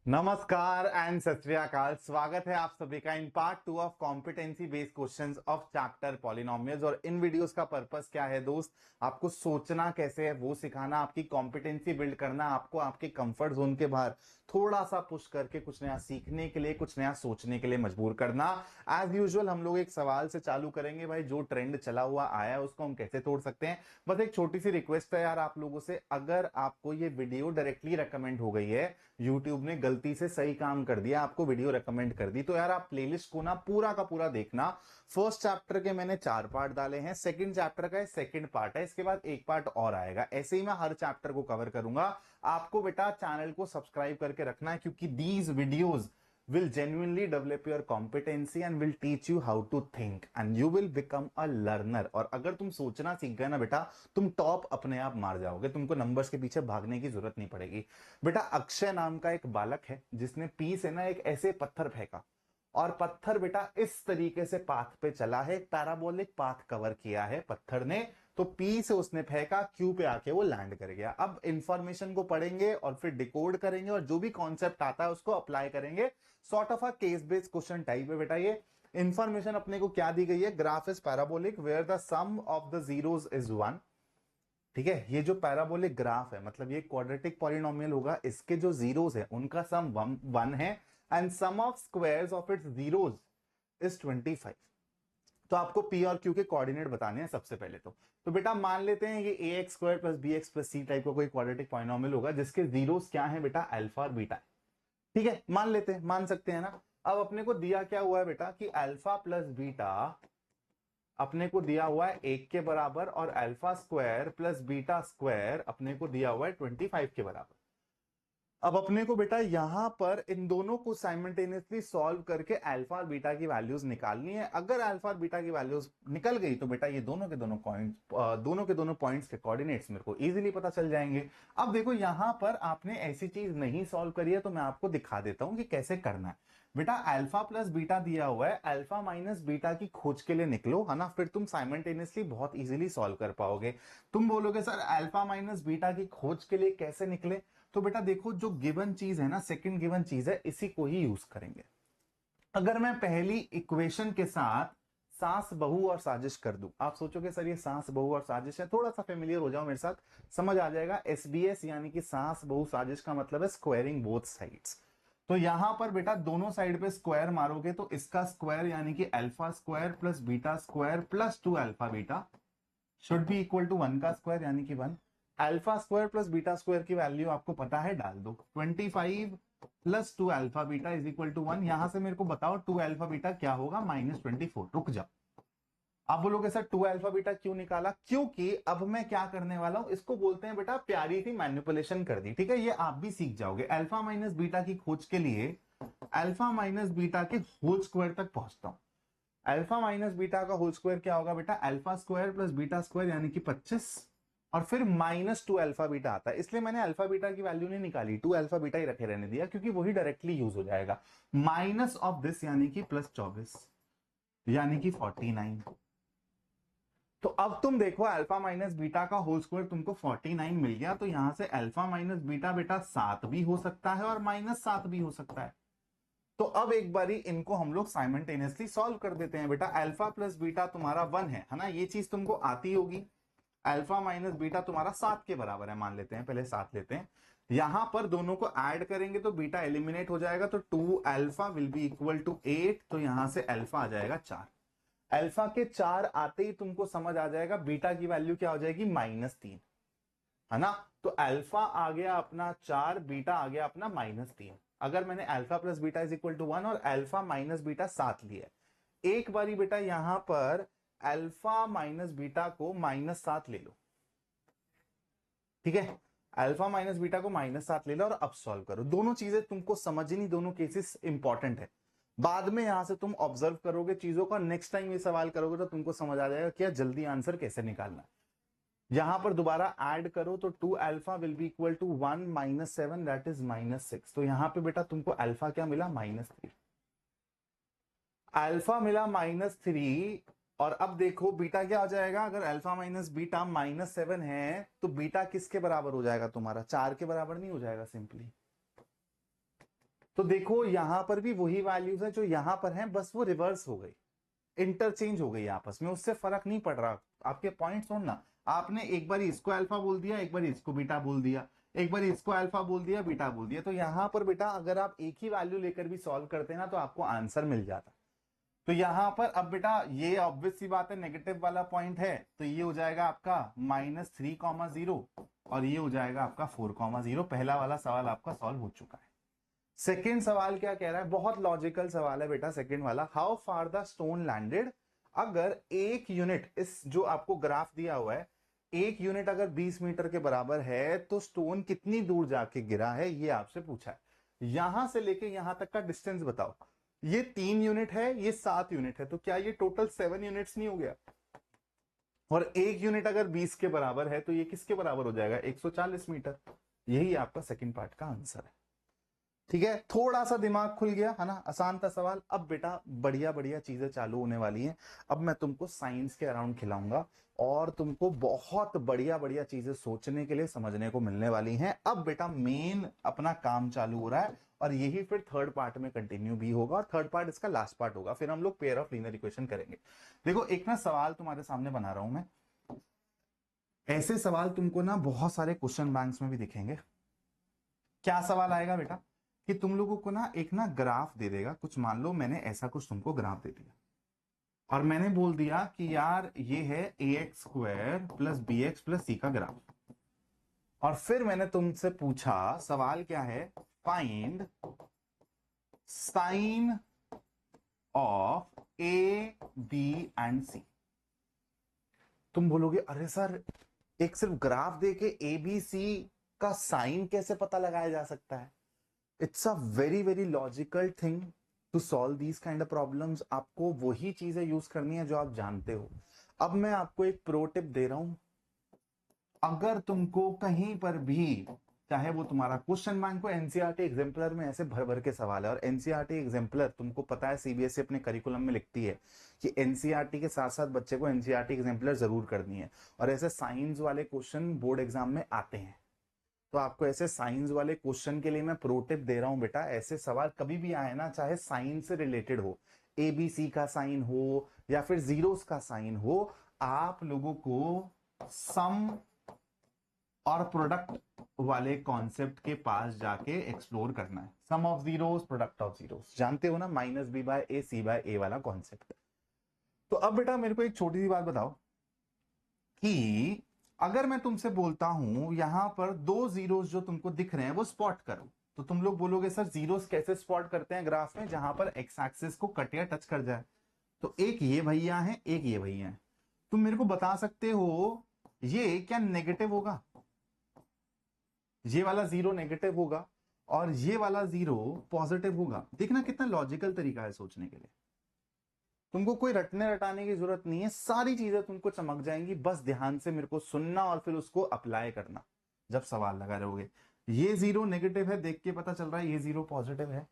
नमस्कार एंड सत श्री अकाल। स्वागत है आप सभी का in part 2 of competency based questions of chapter polynomials. और इन वीडियोस का पर्पस क्या है दोस्त? आपको सोचना कैसे है वो सिखाना, आपकी कॉम्पिटेंसी बिल्ड करना, आपको आपके कंफर्ट जोन के बाहर थोड़ा सा पुश करके कुछ नया सीखने के लिए, कुछ नया सोचने के लिए मजबूर करना। एज यूजुअल हम लोग एक सवाल से चालू करेंगे। भाई, जो ट्रेंड चला हुआ आया है उसको हम कैसे तोड़ सकते हैं। बस एक छोटी सी रिक्वेस्ट है यार आप लोगों से, अगर आपको ये वीडियो डायरेक्टली रेकमेंड हो गई है, यूट्यूब ने गलती से सही काम कर दिया, आपको वीडियो रेकमेंड कर दी, तो यार आप प्लेलिस्ट को ना पूरा का पूरा देखना। फर्स्ट चैप्टर के मैंने 4 पार्ट डाले हैं, सेकंड चैप्टर का सेकंड पार्ट है, इसके बाद एक पार्ट और आएगा। ऐसे ही मैं हर चैप्टर को कवर करूंगा। आपको बेटा चैनल को सब्सक्राइब करके रखना है, क्योंकि these videos will genuinely develop your competency and will teach you how to think and you will become a learner। और अगर तुम सोचना सीख गए ना बेटा, तुम टॉप अपने आप मार जाओगे, तुमको नंबर्स के पीछे भागने की जरूरत नहीं पड़ेगी। बेटा, अक्षय नाम का एक बालक है जिसने पी से ना एक ऐसे पत्थर फेंका, और पत्थर बेटा इस तरीके से पाथ पे चला है, पैराबोलिक पाथ कवर किया है पत्थर ने। तो पी से उसने फेंका, क्यू पे आके वो लैंड कर गया। अब इंफॉर्मेशन को पढ़ेंगे और फिर डिकोड करेंगे और जो भी कॉन्सेप्ट आता है उसको अप्लाई करेंगे। Sort of a case based question type है बेटा ये। इंफॉर्मेशन अपने को क्या दी गई है? Graph is parabolic where the sum of the zeros is 1। ठीक है, ये जो पैराबोलिक ग्राफ है मतलब ये क्वाड्रेटिक पॉलिनोमियल होगा, इसके जो जीरोस है उनका सम 1 है and sum of squares of its zeros is 25। तो आपको पी और क्यू के कोऑर्डिनेट बताने हैं सबसे पहले। तो बेटा मान लेते हैं ये a x square plus b x plus c type का कोई क्वाड्रेटिक पॉलिनोमियल होगा जिसके जीरोस क्या है बेटा? अल्फा और बीटा है। ठीक है, मान लेते हैं, मान सकते हैं ना। अब अपने को दिया क्या हुआ है बेटा कि अल्फा प्लस बीटा अपने को दिया हुआ है 1 के बराबर, और alpha square plus beta square अपने को दिया हुआ है 25 के बराबर। अब अपने को बेटा यहां पर इन दोनों को साइमल्टेनियसली सॉल्व करके अल्फा और बीटा की वैल्यूज निकालनी है। अगर अल्फा और बीटा की वैल्यूज निकल गई तो बेटा ये दोनों के दोनों पॉइंट्स के कोऑर्डिनेट्स मेरे को इजीली पता चल जाएंगे। अब देखो यहां पर आपने ऐसी चीज नहीं सॉल्व करी है तो मैं आपको दिखा देता हूं कि कैसे करना है। बेटा अल्फा प्लस बीटा दिया हुआ है, अल्फा माइनस बीटा की खोज के लिए निकलो, है ना, फिर तुम साइमल्टेनियसली बहुत इजीली सॉल्व कर पाओगे। तुम बोलोगे सर अल्फा माइनस बीटा की खोज के लिए कैसे निकले? तो बेटा देखो, जो गिवन चीज है ना, सेकंड गिवन चीज है, इसी को ही यूज करेंगे। अगर मैं पहली इक्वेशन के साथ सास बहू और साजिश कर दूं, आप सोचोगे सर ये सास बहू और साजिश है, थोड़ा सा फेमिलियर हो जाओ मेरे साथ, समझ आ जाएगा। एसबीएस यानी कि सास बहू साजिश का मतलब है स्क्वायरिंग बोथ साइड्स। तो यहां पर बेटा दोनों साइड पे स्क्वायर मारोगे तो इसका स्क्वायर यानी कि alpha square plus beta square plus 2 alpha beta should be equal to 1 का स्क्वायर यानी कि 1। Alpha square plus beta square की वैल्यू आपको पता है, डाल दो। 25 plus 2 alpha beta is equal to 1। यहां से मेरे को बताओ 2 अल्फा बीटा क्या होगा? -24। रुक जाओ, आप बोलोगे सर 2 अल्फा बीटा क्यों निकाला? क्योंकि अब मैं क्या करने वाला हूं, इसको बोलते हैं बेटा प्यारी सी मैनिपुलेशन कर दी। ठीक है, ये आप भी सीख जाओगे। अल्फा माइनस बीटा की खोज के लिए अल्फा माइनस बीटा के होल स्क्वायर तक पहुंचता हूं। अल्फा माइनस बीटा का होल स्क्वायर क्या होगा बेटा? Alpha square plus beta square यानी कि 25, और फिर -2 अल्फा बीटा आता है। इसलिए मैंने अल्फा बीटा की वैल्यू नहीं निकाली, 2 अल्फा बीटा ही रखे रहने दिया, क्योंकि वही डायरेक्टली यूज हो जाएगा। माइनस ऑफ दिस यानी कि +24 यानी कि 49। तो अब तुम देखो अल्फा माइनस बीटा का होल स्क्वायर तुमको 49 मिल गया, तो यहां से अल्फा माइनस बीटा बेटा 7 भी हो सकता है और -7 भी हो सकता है। तो अब एक बारी इनको हम लोग साइमल्टेनियसली सॉल्व कर देते हैं। बेटा अल्फा प्लस बीटा तुम्हारा 1 है ना, ये चीज तुमको आती होगी। अल्फा माइनस बीटा तुम्हारा 7 के बराबर है, मान लेते हैं, पहले 7 लेते हैं। यहां पर दोनों को ऐड करेंगे तो बीटा एलिमिनेट हो जाएगा, तो 2 alpha will be equal to 8। तो यहां से अल्फा आ जाएगा 4। अल्फा के 4 आते ही तुमको समझ आ जाएगा बीटा की वैल्यू क्या हो जाएगी? -3, है ना। तो अल्फा आ गया अपना 4, बीटा आ गया अपना -3। अगर मैंने alpha plus beta is equal to 1 और अल्फा माइनस बीटा 7 लिया, एक बारी बेटा यहां पर अल्फा माइनस बीटा को -7 ले लो। ठीक है, अल्फा माइनस बीटा को -7 ले लो और अब सॉल्व करो। दोनों चीजें तुमको समझनी, दोनों केसेस इंपॉर्टेंट है। बाद में यहां से तुम ऑब्जर्व करोगे चीजों का, नेक्स्ट टाइम ये सवाल करोगे तो तुमको समझ आ जाएगा क्या जल्दी आंसर कैसे निकालना है। यहां पर दोबारा ऐड करो तो 2 alpha will be equal to 1 -7 that is -6। तो यहां पे बेटा तुमको अल्फा क्या मिला? -3। अल्फा मिला -3। और अब देखो बीटा क्या हो जाएगा? अगर अल्फा माइनस बीटा -7 है तो बीटा किसके बराबर हो जाएगा तुम्हारा? 4 के बराबर नहीं हो जाएगा सिंपली? तो देखो यहां पर भी वही वैल्यूज है जो यहां पर हैं, बस वो रिवर्स हो गई, इंटरचेंज हो गई आपस में, उससे फर्क नहीं पड़ रहा। आपके पॉइंट सुनना, आपने एक बार इसको अल्फा बोल दिया, एक बार इसको बीटा बोल दिया, एक बार इसको अल्फा बोल दिया, बीटा बोल दिया, तो यहां पर बेटा अगर आप एक ही वैल्यू लेकर भी सॉल्व करते हैं ना तो आपको आंसर मिल जाता। तो यहां पर अब बेटा ये ऑब्वियस सी बात है, नेगेटिव वाला पॉइंट है तो ये हो जाएगा आपका -3,0 और ये हो जाएगा आपका 4,0। पहला वाला सवाल आपका सॉल्व हो चुका है। सेकेंड सवाल क्या कह रहा है, बहुत लॉजिकल सवाल है बेटा सेकेंड वाला, how far the stone landed. अगर एक यूनिट, इस जो आपको ग्राफ दिया हुआ है, एक यूनिट अगर 20 मीटर के बराबर है तो स्टोन कितनी दूर जाके गिरा है, ये आपसे पूछा है। यहां से लेके यहां तक का डिस्टेंस बताओ। ये 3 यूनिट है, ये 7 यूनिट है, तो क्या ये टोटल 7 यूनिट्स नहीं हो गया? और एक यूनिट अगर 20 के बराबर है तो ये किसके बराबर हो जाएगा? 140 मीटर। यही आपका सेकंड पार्ट का आंसर है। ठीक है, थोड़ा सा दिमाग खुल गया है ना, आसान था सवाल। अब बेटा बढ़िया बढ़िया चीजें चालू होने वाली हैं। अब मैं तुमको साइंस के अराउंड खिलाऊंगा और तुमको बहुत बढ़िया बढ़िया चीजें सोचने के लिए, समझने को मिलने वाली हैं। अब बेटा मेन अपना काम चालू हो रहा है और यही फिर थर्ड पार्ट में कंटिन्यू भी होगा और थर्ड पार्ट इसका लास्ट पार्ट होगा। फिर हम लोग पेयर ऑफ लीनियर इक्वेशन करेंगे। देखो एक ना सवाल तुम्हारे सामने बना रहा हूं मैं, ऐसे सवाल तुमको ना बहुत सारे क्वेश्चन बैंक्स में भी दिखेंगे। क्या सवाल आएगा बेटा कि तुम लोगों को ना एक ना ग्राफ दे देगा कुछ, मान लो मैंने ऐसा कुछ तुमको ग्राफ दे दिया और मैंने बोल दिया कि यार ये है ax² plus bx plus c का ग्राफ, और फिर मैंने तुमसे पूछा सवाल क्या है, find sign of a b and c। तुम बोलोगे अरे सर एक सिर्फ ग्राफ देके ए बी सी का साइन कैसे पता लगाया जा सकता है? It's a very very logical thing to solve these kind of problems. आपको वही चीजें यूज करनी है जो आप जानते हो। अब मैं आपको एक प्रो टिप दे रहा हूं, अगर तुमको कहीं पर भी, चाहे वो तुम्हारा क्वेश्चन बैंक को एनसीईआरटी एग्जाम्पलर में ऐसे भर भर के सवाल है, और एनसीईआरटी एग्जाम्पलर तुमको पता है सीबीएसई अपने करिकुलम में लिखती है कि एनसीईआरटी के साथ साथ बच्चे को एनसीईआरटी एग्जाम्पलर जरूर करनी है, और ऐसे साइंस वाले क्वेश्चन बोर्ड एग्जाम में आते हैं। तो आपको ऐसे साइंस वाले क्वेश्चन के लिए मैं प्रो टिप दे रहा हूं बेटा, ऐसे सवाल कभी भी आए ना, चाहे साइंस से रिलेटेड हो, एबीसी का साइन हो या फिर जीरोस का साइन हो, आप लोगों को सम और प्रोडक्ट वाले कॉन्सेप्ट के पास जाके एक्सप्लोर करना है। Sum of zeros, product of zeros, जानते हो ना, -b/a c/a वाला कॉन्सेप्ट। तो अब बेटा मेरे को एक छोटी सी बात बताओ कि अगर मैं तुमसे बोलता हूं यहां पर 2 जीरोस जो तुमको दिख रहे हैं वो स्पॉट करो, तो तुम लोग बोलोगे सर जीरोस कैसे स्पॉट करते हैं ग्राफ में जहां पर एक्स एक्सिस को कट या टच कर जाए? तो एक ये भैया है, एक ये भैया है। तुम मेरे को बता सकते हो ये क्या नेगेटिव होगा? ये वाला जीरो नेगेटिव होगा और ये वाला जीरो पॉजिटिव होगा। देखना कितना लॉजिकल तरीका है सोचने के लिए। तुमको कोई रटने रटाने की जरूरत नहीं है, सारी चीजें तुमको चमक जाएंगी, बस ध्यान से मेरे को सुनना और फिर उसको अप्लाई करना जब सवाल लगा रहोगे। ये जीरो नेगेटिव है, देख के पता चल रहा है ये जीरो पॉजिटिव है।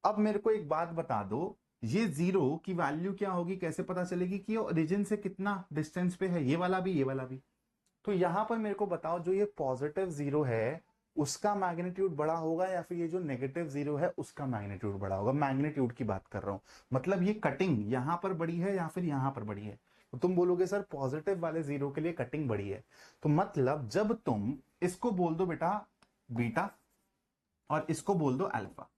अब मेरे को एक बात बता दो, ये जीरो की वैल्यू क्या होगी, कैसे पता चलेगी कि ये ओरिजिन से कितना डिस्टेंस पे है? ये वाला भी, ये वाला भी। तो यहां पर मेरे को बताओ जो ये पॉजिटिव जीरो है उसका मैग्नीट्यूड बड़ा होगा या फिर ये जो नेगेटिव जीरो है उसका मैग्नीट्यूड बड़ा होगा? मैग्नीट्यूड की बात कर रहा हूं, मतलब ये कटिंग यहां पर बड़ी है या फिर यहां पर बड़ी है? तो तुम बोलोगे सर पॉजिटिव वाले जीरो के लिए कटिंग बड़ी है, तो मतलब जब तुम इसको बोल दो बेटा बीटा और इसको बोल दो अल्फा,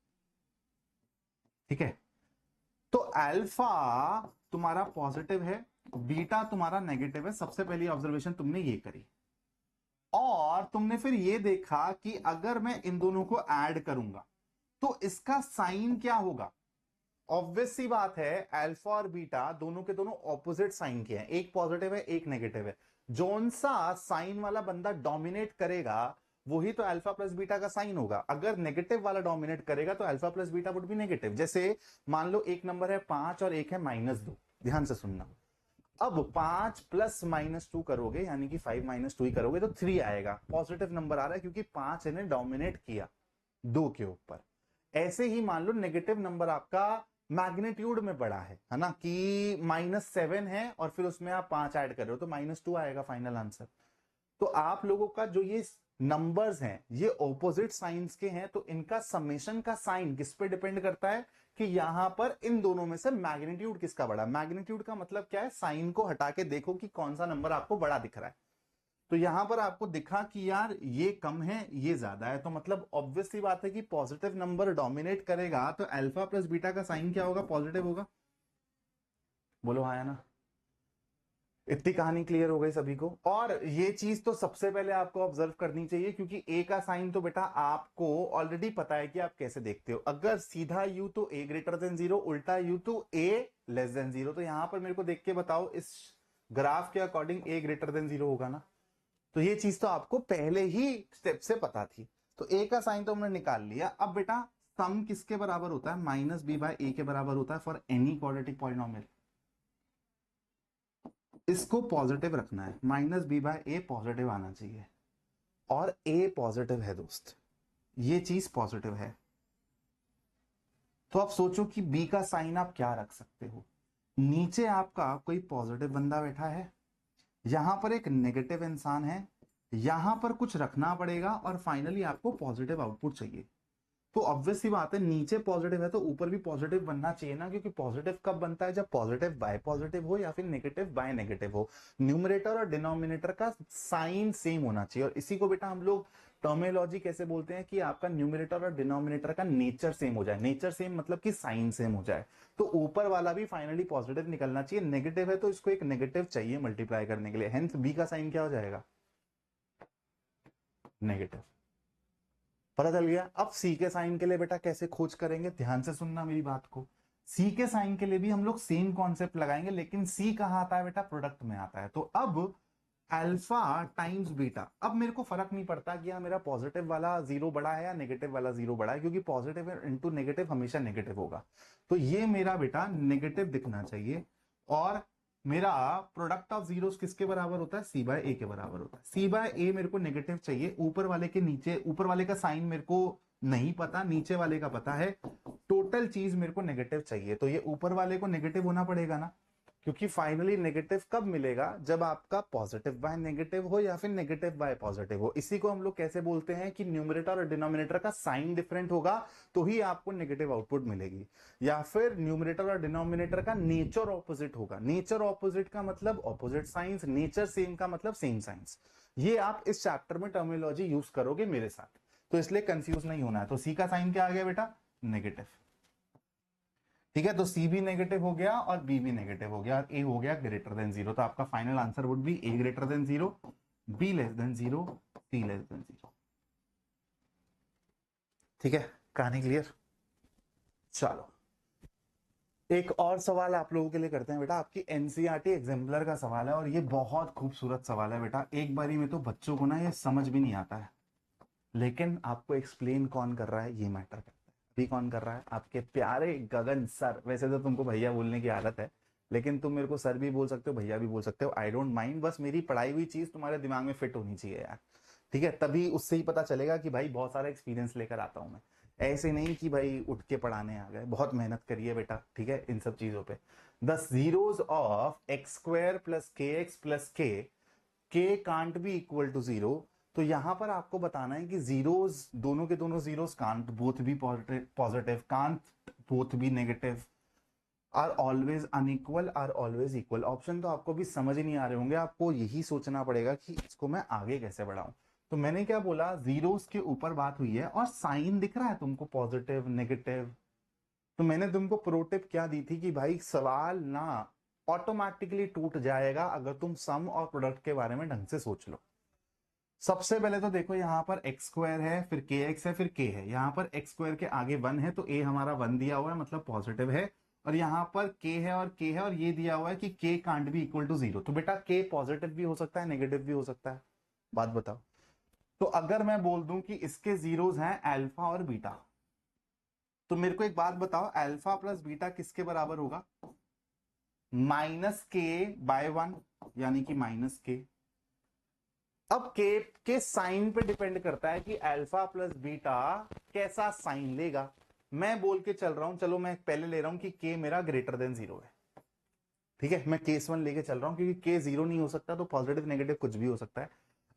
ठीक है, तो अल्फा तुम्हारा पॉजिटिव है, बीटा तुम्हारा नेगेटिव है। सबसे पहली ऑब्जर्वेशन तुमने ये करी, और तुमने फिर ये देखा कि अगर मैं इन दोनों को ऐड करूंगा तो इसका साइन क्या होगा? ऑब्वियस सी बात है, अल्फा और बीटा दोनों के दोनों ऑपोजिट साइन के हैं, एक पॉजिटिव है एक नेगेटिव है। जोन सा साइन वाला बंदा डोमिनेट करेगा वही तो अल्फा प्लस बीटा का साइन होगा। अगर नेगेटिव वाला डोमिनेट करेगा तो alpha plus beta would be negative. जैसे मान लो एक नंबर है 5 और एक है -2, ध्यान से सुनना। अब 5 प्लस -2 करोगे यानी कि 5 -2 ही करोगे तो 3 आएगा, पॉजिटिव नंबर आ रहा है क्योंकि 5 ने डोमिनेट किया 2 के ऊपर। ऐसे ही मान लो नेगेटिव नंबर आपका मैग्नीट्यूड में बड़ा है ना, कि -7 है और फिर उसमें आप 5 ऐड कर रहे हो तो -2 आएगा फाइनल आंसर। तो आप लोगों का जो ये नंबर्स हैं ये ऑपोजिट साइंस के हैं, तो इनका समेशन का साइन किस पे डिपेंड करता है कि यहां पर इन दोनों में से मैग्नीट्यूड किसका बड़ा। मैग्नीट्यूड का मतलब क्या है, साइन को हटा के देखो कि कौन सा नंबर आपको बड़ा दिख रहा है। तो यहां पर आपको दिखा कि यार ये कम है ये ज्यादा है, तो मतलब ऑब्वियस सी बात है कि पॉजिटिव नंबर डोमिनेट करेगा, तो अल्फा प्लस बीटा का साइन क्या होगा, पॉजिटिव होगा। बोलो हाँ या ना। इतनी कहानी क्लियर हो गई सभी को। और ये चीज तो सबसे पहले आपको ऑब्जर्व करनी चाहिए, क्योंकि ए का साइन तो बेटा आपको ऑलरेडी पता है कि आप कैसे देखते हो। अगर सीधा यू तो ए ग्रेटर देन जीरो, उल्टा यू तो ए लेस देन जीरो। तो यहां पर मेरे को देख के बताओ इस ग्राफ के अकॉर्डिंग ए ग्रेटर देन जीरो होगा ना। तो ये चीज तो आपको पहले ही स्टेप से पता थी। तो ए का साइन तो हमने निकाल लिया। अब बेटा सम किसके बराबर होता है, माइनस बी बाय ए के बराबर होता है फॉर एनी क्वाड्रेटिक पॉलिनोमियल। इसको पॉजिटिव रखना है, माइनस बी बाय ए पॉजिटिव आना चाहिए, और ए पॉजिटिव है दोस्त, ये चीज पॉजिटिव है। तो आप सोचो कि बी का साइन आप क्या रख सकते हो। नीचे आपका कोई पॉजिटिव बंदा बैठा है, यहां पर एक नेगेटिव इंसान है, यहां पर कुछ रखना पड़ेगा, और फाइनली आपको पॉजिटिव आउटपुट चाहिए। तो ऑब्वियस सी बात है, नीचे पॉजिटिव है तो ऊपर भी पॉजिटिव बनना चाहिए ना, क्योंकि पॉजिटिव कब बनता है, जब पॉजिटिव बाय पॉजिटिव हो या फिर नेगेटिव बाय नेगेटिव हो। न्यूमरेटर और डिनोमिनेटर का साइन सेम होना चाहिए। और इसी को बेटा हम लोग टर्मिनोलॉजी कैसे बोलते हैं कि आपका न्यूमरेटर और डिनोमिनेटर का नेचर सेम हो जाए। नेचर सेम मतलब कि साइन सेम हो जाए। तो ऊपर वाला भी फाइनली पॉजिटिव निकलना चाहिए। नेगेटिव है तो इसको एक नेगेटिव चाहिए मल्टीप्लाई करने के लिए, हेंस बी का साइन क्या हो जाएगा, नेगेटिव। पता चल गया। अब सी के साइन के लिए बेटा कैसे खोज करेंगे, ध्यान से सुनना मेरी बात को। सी के साइन के लिए भी हम लोग सेम कॉन्सेप्ट लगाएंगे, लेकिन सी कहां आता है बेटा, प्रोडक्ट में आता है। तो अब अल्फा टाइम्स बीटा, अब मेरे को फर्क नहीं पड़ता कि हाँ मेरा पॉजिटिव वाला जीरो बड़ा है या नेगेटिव वाला जीरो बड़ा है, क्योंकि पॉजिटिव इंटू नेगेटिव हमेशा नेगेटिव होगा। तो ये मेरा बेटा नेगेटिव दिखना चाहिए। और मेरा प्रोडक्ट ऑफ जीरोस किसके बराबर होता है, सी बाय ए के बराबर होता है। सी बाय ए मेरे को नेगेटिव चाहिए, ऊपर वाले के नीचे, ऊपर वाले का साइन मेरे को नहीं पता, नीचे वाले का पता है। टोटल चीज मेरे को नेगेटिव चाहिए, तो ये ऊपर वाले को नेगेटिव होना पड़ेगा ना, क्योंकि फाइनली नेगेटिव कब मिलेगा, जब आपका पॉजिटिव बाय नेगेटिव हो या फिर नेगेटिव बाय पॉजिटिव हो। इसी को हम लोग कैसे बोलते हैं कि न्यूमरेटर और डिनोमिनेटर का साइन डिफरेंट होगा तो ही आपको नेगेटिव आउटपुट मिलेगी, या फिर न्यूमरेटर और डिनोमिनेटर का नेचर ऑपोजिट होगा। नेचर ऑपोजिट का मतलब ऑपोजिट साइंस, नेचर सेम का मतलब सेम साइंस। ये आप इस चैप्टर में टर्मिनोलॉजी यूज करोगे मेरे साथ, तो इसलिए कंफ्यूज नहीं होना है। तो सी का साइन क्या आ गया बेटा, नेगेटिव। ठीक है, तो सी भी नेगेटिव हो गया और बी भी नेगेटिव हो गया और ए हो गया ग्रेटर देन जीरो। तो आपका final answer would be a greater than zero, b less than zero, c less than zero. ठीक है, कहानी क्लियर। चलो एक और सवाल आप लोगों के लिए करते हैं बेटा। आपकी एनसीईआरटी एग्जाम्पलर का सवाल है और ये बहुत खूबसूरत सवाल है बेटा। एक बारी में तो बच्चों को ना ये समझ भी नहीं आता है, लेकिन आपको एक्सप्लेन कौन कर रहा है ये मैटर करता है। अभी कौन कर रहा है, आपके प्यारे गगन सर। वैसे तो तुमको भैया बोलने की आदत है, लेकिन तुम मेरे को सर भी बोल सकते हो, भैया भी बोल सकते हो, आई डोंट माइंड। बस मेरी पढ़ाई हुई चीज तुम्हारे दिमाग में फिट होनी चाहिए यार। ठीक है, तभी उससे ही पता चलेगा कि भाई बहुत सारा एक्सपीरियंस लेकर आता हूं मैं। ऐसे नहीं कि भाई उठ के पढ़ाने आ गए, बहुत मेहनत करिए बेटा। ठीक है, इन सब चीजों पे। The zeros of x square plus k x plus k can't be equal to zero. तो यहां पर आपको बताना है कि जीरोस, दोनों के दोनों zeros can't both be positive, can't both be negative, are always unequal, are always equal. Option तो आपको भी समझ ही नहीं आ रहे होंगे, आपको यही सोचना पड़ेगा कि इसको मैं आगे कैसे बढ़ाऊं। तो मैंने क्या बोला, जीरोस के ऊपर बात हुई है और साइन दिख रहा है तुमको, पॉजिटिव नेगेटिव। तो मैंने तुमको प्रो टिप क्या दी थी कि भाई सवाल ना ऑटोमेटिकली टूट जाएगा अगर तुम सम और प्रोडक्ट के बारे में ढंग से सोच लो। सबसे पहले तो देखो यहाँ पर एक्स स्क्वायर है, फिर के एक्स है, फिर के है। यहाँ पर एक्स स्क्वायर के आगे वन है तो ए हमारा वन दिया हुआ है, मतलब पॉजिटिव है। और यहाँ पर के है और के है और ये दिया हुआ है कि k can't be equal to zero. तो बेटा के पॉजिटिव भी हो सकता है, नेगेटिव भी हो सकता है। बात बताओ। तो अगर मैं बोल दूं कि इसके जीरोस हैं अल्फा और बीटा, तो मेरे को एक बात बताओ, अल्फा प्लस बीटा किसके बराबर होगा, माइनस के बाय वन, यानी कि माइनस के। अब के साइन पे डिपेंड करता है कि अल्फा प्लस बीटा कैसा साइन लेगा। मैं बोल के चल रहा हूं, चलो मैं पहले ले रहा हूं कि के मेरा ग्रेटर देन जीरो है। ठीक है, मैं केस वन लेके चल रहा हूं, क्योंकि के जीरो नहीं हो सकता तो पॉजिटिव नेगेटिव कुछ भी हो सकता है।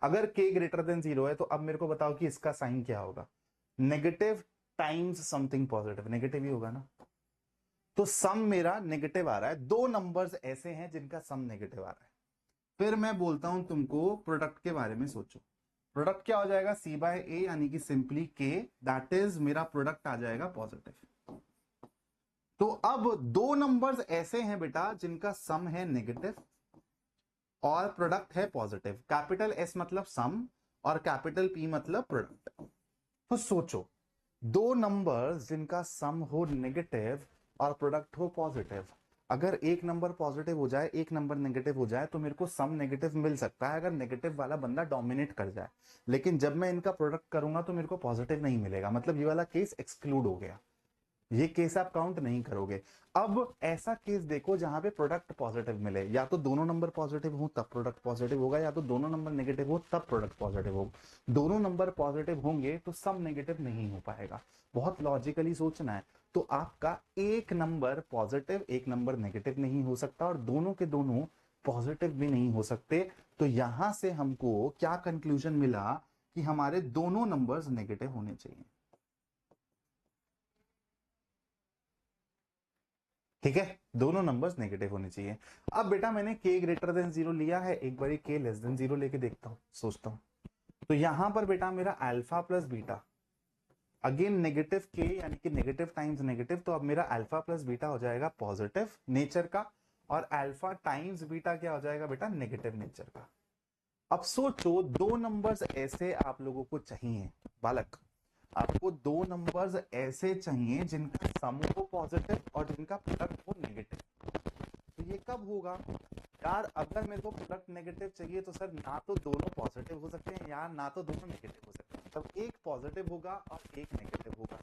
अगर k ग्रेटर देन 0 है तो अब मेरे को बताओ कि इसका साइन क्या होगा, negative times something positive, negative ही होगा ना। तो सम मेरा नेगेटिव आ रहा है, दो नंबर्स ऐसे हैं जिनका सम नेगेटिव आ रहा है। फिर मैं बोलता हूं तुमको प्रोडक्ट के बारे में सोचो। प्रोडक्ट क्या हो जाएगा, c बाय ए यानी कि सिंपली k, दैट इज मेरा प्रोडक्ट आ जाएगा पॉजिटिव। तो अब दो नंबर्स ऐसे हैं बेटा जिनका सम है नेगेटिव और प्रोडक्ट है पॉजिटिव। कैपिटल S मतलब सम और कैपिटल P मतलब प्रोडक्ट। तो सोचो, दो नंबर्स जिनका सम हो नेगेटिव और प्रोडक्ट हो पॉजिटिव, अगर एक नंबर पॉजिटिव हो जाए एक नंबर नेगेटिव हो जाए तो मेरे को सम नेगेटिव मिल सकता है अगर नेगेटिव वाला बंदा डोमिनेट कर जाए, लेकिन जब मैं इनका प्रोडक्ट करूंगा तो मेरे को पॉजिटिव नहीं मिलेगा, मतलब ये वाला केस एक्सक्लूड हो गया, ये केस आप काउंट नहीं करोगे। अब ऐसा केस देखो जहां पे प्रोडक्ट पॉजिटिव मिले, या तो दोनों नंबर पॉजिटिव हो तब प्रोडक्ट पॉजिटिव होगा, या तो दोनों नंबर नेगेटिव हो तब प्रोडक्ट पॉजिटिव होगा। दोनों नंबर पॉजिटिव होंगे तो सम नेगेटिव नहीं हो पाएगा। बहुत लॉजिकली सोचना है। तो आपका एक नंबर पॉजिटिव एक नंबर नेगेटिव नहीं हो सकता और दोनों के दोनों पॉजिटिव भी नहीं हो सकते। तो यहां से हमको क्या कंक्लूजन मिला कि हमारे दोनों नंबर्स नेगेटिव होने चाहिए। ठीक है, दोनों नंबर्स नेगेटिव होने चाहिए। अब बेटा मैंने k ग्रेटर देन 0 लिया है, एक बारी k लेस देन 0 लेके देखता हूं, सोचता हूं। तो यहां पर बेटा मेरा alpha plus beta, again negative k यानी कि नेगेटिव टाइम्स नेगेटिव, तो अब मेरा अल्फा प्लस बीटा हो जाएगा पॉजिटिव नेचर का और अल्फा टाइम्स बीटा क्या हो जाएगा बेटा, नेगेटिव नेचर का। अब सोचो दो नंबर्स ऐसे आप लोगों को चाहिए बालक, आपको दो नंबर्स ऐसे चाहिए जिनका सम हो पॉजिटिव और जिनका प्रोडक्ट हो नेगेटिव। तो ये कब होगा यार, अगर मेरे को प्रोडक्ट नेगेटिव चाहिए तो सर ना तो दोनों पॉजिटिव हो सकते हैं यार, ना तो दोनों नेगेटिव हो सकते हैं। तब एक पॉजिटिव होगा और एक नेगेटिव होगा,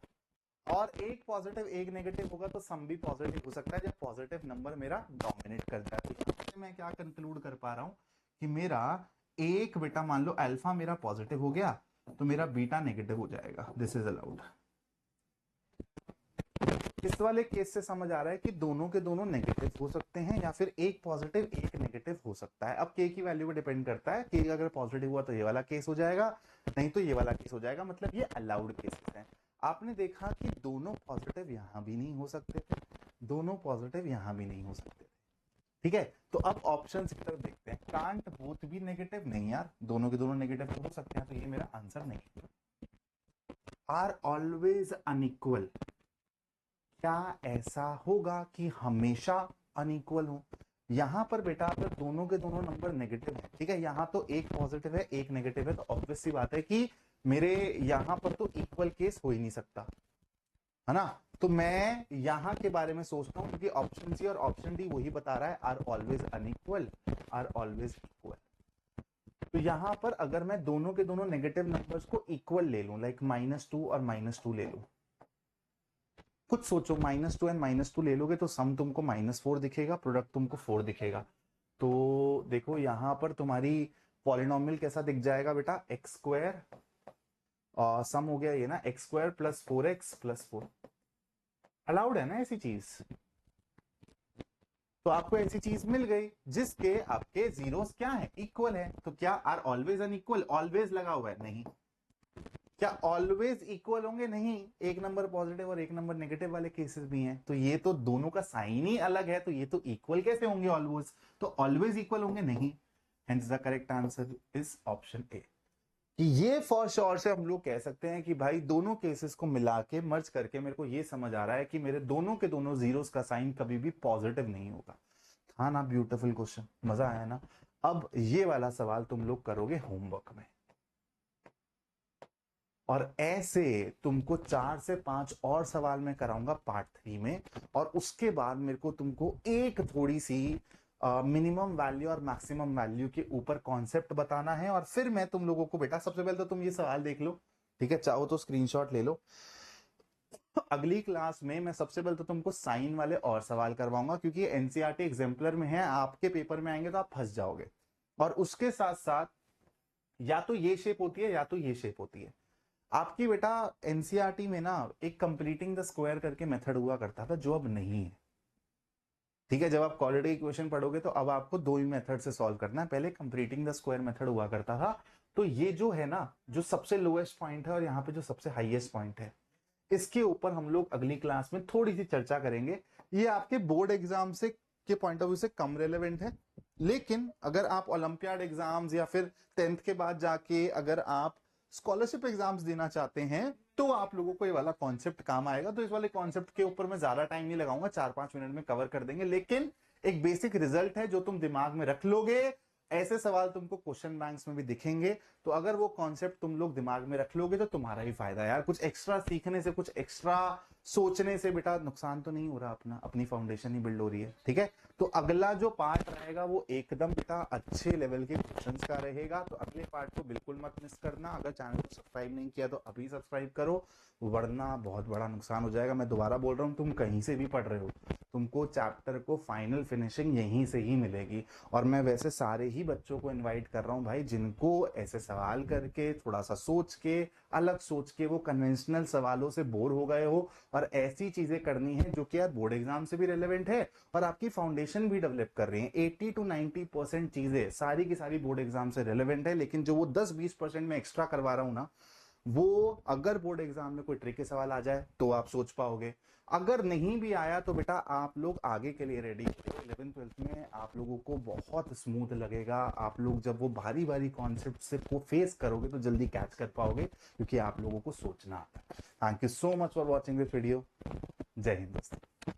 और एक पॉजिटिव एक नेगेटिव होगा तो सम भी पॉजिटिव हो सकता है जब पॉजिटिव नंबर मेरा डोमिनेट करता है। तो यहाँ से मैं क्या कंक्लूड कर पा रहा हूँ कि मेरा एक बेटा, मान लो अल्फा मेरा पॉजिटिव हो गया तो मेरा बीटा नेगेटिव हो जाएगा, दिस इज अलाउड। इस वाले केस से समझ आ रहा है कि दोनों के दोनों नेगेटिव हो सकते हैं या फिर एक पॉजिटिव एक नेगेटिव हो सकता है। अब के की वैल्यू पे डिपेंड करता है कि अगर पॉजिटिव हुआ तो ये वाला केस हो जाएगा, नहीं तो ये वाला केस हो जाएगा, मतलब ये अलाउड केसेस हैं। आपने देखा कि दोनों पॉजिटिव यहां भी नहीं हो सकते थे, दोनों पॉजिटिव यहां भी नहीं हो सकते थे। ठीक है, तो अब ऑप्शन की तरफ देखते हैं। कांट बोथ भी नेगेटिव, नहीं यार दोनों के दोनों नेगेटिव हो सकते हैं, तो ये मेरा आंसर नहीं। आर ऑलवेज अनइक्वल, क्या ऐसा होगा कि हमेशा अनइक्वल हो? यहां पर बेटा अगर दोनों के दोनों नंबर नेगेटिव है, ठीक है, यहां तो एक पॉजिटिव है एक नेगेटिव है, तो ऑब्वियस सी बात है कि मेरे यहां पर तो इक्वल केस हो ही नहीं सकता, है ना। तो मैं यहां के बारे में सोचता हूं क्योंकि ऑप्शन सी और ऑप्शन डी वही बता रहा है, are always unequal are always equal. तो यहां पर अगर मैं दोनों के दोनों नेगेटिव नंबर्स को इक्वल ले लूं, लाइक -2 और -2 ले लूं, कुछ सोचो, -2 एंड -2 ले लोगे तो सम तुमको -4 दिखेगा, प्रोडक्ट तुमको 4 दिखेगा। तो देखो यहां पर तुम्हारी पॉलिनोमियल कैसा दिख जाएगा बेटा, एक्स स्क्वायर और सम हो गया ये ना, x square plus 4x plus 4। Allowed है ना ऐसी चीज, तो आपको ऐसी चीज मिल गई जिसके आपके जीरोस क्या है, इक्वल है। तो क्या आर ऑलवेज अनइक्वल, ऑलवेज लगा हुआ है, नहीं। क्या ऑलवेज इक्वल होंगे, नहीं, एक नंबर पॉजिटिव और एक नंबर नेगेटिव वाले केसेस भी हैं, तो ये तो दोनों का साइन ही अलग है, तो ये तो इक्वल कैसे होंगे ऑलवेज, तो ऑलवेज इक्वल होंगे नहीं। Hence the correct answer is option A. कि ये फॉर श्योर से हम लोग कह सकते हैं कि भाई दोनों केसेस को मिला के मर्ज करके मेरे को ये समझ आ रहा है कि मेरे दोनों के दोनों जीरोस का साइन कभी भी पॉजिटिव नहीं होगा। हाँ ना, ब्यूटीफुल क्वेश्चन, मजा आया ना। अब ये वाला सवाल तुम लोग करोगे होमवर्क में, और ऐसे तुमको 4 से 5 और सवाल मैं कराऊंगा पार्ट 3 में, और उसके बाद मेरे को तुमको एक थोड़ी सी मिनिमम वैल्यू और मैक्सिमम वैल्यू के ऊपर कॉन्सेप्ट बताना है। और फिर मैं तुम लोगों को बेटा, सबसे पहले तो तुम ये सवाल देख लो, ठीक है, चाहो तो स्क्रीनशॉट ले लो। अगली क्लास में मैं सबसे पहले तो तुमको साइन वाले और सवाल करवाऊंगा, क्योंकि एनसीईआरटी एग्जाम्पलर में है, आपके पेपर में आएंगे तो आप फंस जाओगे। और उसके साथ साथ या तो ये शेप होती है या तो ये शेप होती है। आपकी बेटा एनसीईआरटी में ना एक कंप्लीटिंग द स्क्वायर करके मेथड हुआ करता था, जो अब नहीं है। ठीक है, जब आप क्वाड्रेटिक इक्वेशन पढ़ोगे तो अब आपको दो ही मेथड से सॉल्व करना है। पहले कंप्लीटिंग द स्क्वायर मेथड हुआ करता था, तो ये जो है ना, जो सबसे लोएस्ट पॉइंट है और यहाँ पे जो सबसे हाईएस्ट पॉइंट है, इसके ऊपर हम लोग अगली क्लास में थोड़ी सी चर्चा करेंगे। ये आपके बोर्ड एग्जाम से के पॉइंट ऑफ व्यू से कम रेलेवेंट है, लेकिन अगर आप ओलंपियाड एग्जाम्स या फिर 10th के बाद जाके अगर आप स्कॉलरशिप एग्जाम्स देना चाहते हैं तो आप लोगों को ये वाला कॉन्सेप्ट काम आएगा। तो इस वाले कॉन्सेप्ट के ऊपर मैं ज्यादा टाइम नहीं लगाऊंगा, 4-5 मिनट में कवर कर देंगे, लेकिन एक बेसिक रिजल्ट है जो तुम दिमाग में रख लोगे। ऐसे सवाल तुमको क्वेश्चन बैंक्स में भी दिखेंगे, तो अगर वो कॉन्सेप्ट तुम लोग दिमाग में रख लोगे तो तुम्हारा ही फायदा है यार। कुछ एक्स्ट्रा सीखने से, कुछ एक्स्ट्रा सोचने से बेटा नुकसान तो नहीं हो रहा, अपनी फाउंडेशन ही बिल्ड हो रही है, ठीक है। तो अगला जो पार्ट रहेगा वो एकदम बेटा अच्छे लेवल के क्वेश्चंस का रहेगा, तो अगले पार्ट को बिल्कुल मत मिस करना। अगर चैनल को सब्सक्राइब नहीं किया तो अभी सब्सक्राइब करो, वरना बहुत बड़ा नुकसान हो जाएगा। मैं दोबारा बोल रहा हूँ, तुम कहीं से भी पढ़ रहे हो, तुमको चैप्टर को फाइनल फिनिशिंग यहीं से ही मिलेगी। और मैं वैसे सारे ही बच्चों को इनवाइट कर रहा हूँ भाई, जिनको ऐसे सवाल करके थोड़ा सा सोच के, अलग सोच के, वो कन्वेंशनल सवालों से बोर हो गए हो और ऐसी चीजें करनी है जो कि यार बोर्ड एग्जाम से भी रेलेवेंट है और आपकी फाउंडेशन भी डेवलप कर रही है। 80 to 90% चीजें सारी की सारी बोर्ड एग्जाम से रेलेवेंट है, लेकिन जो वो 10-20% में एक्स्ट्रा करवा रहा हूं ना, वो अगर बोर्ड एग्जाम में कोई ट्रिकी सवाल आ जाए तो आप सोच पाओगे। अगर नहीं भी आया तो बेटा आप लोग आगे के लिए रेडी हो। 11th-12th में आप लोगों को बहुत स्मूथ लगेगा। आप लोग जब वो भारी भारी कॉन्सेप्ट से को फेस करोगे तो जल्दी कैच कर पाओगे, क्योंकि आप लोगों को सोचना आता है। Thank you so much for watching this video. जय हिंद दोस्तों।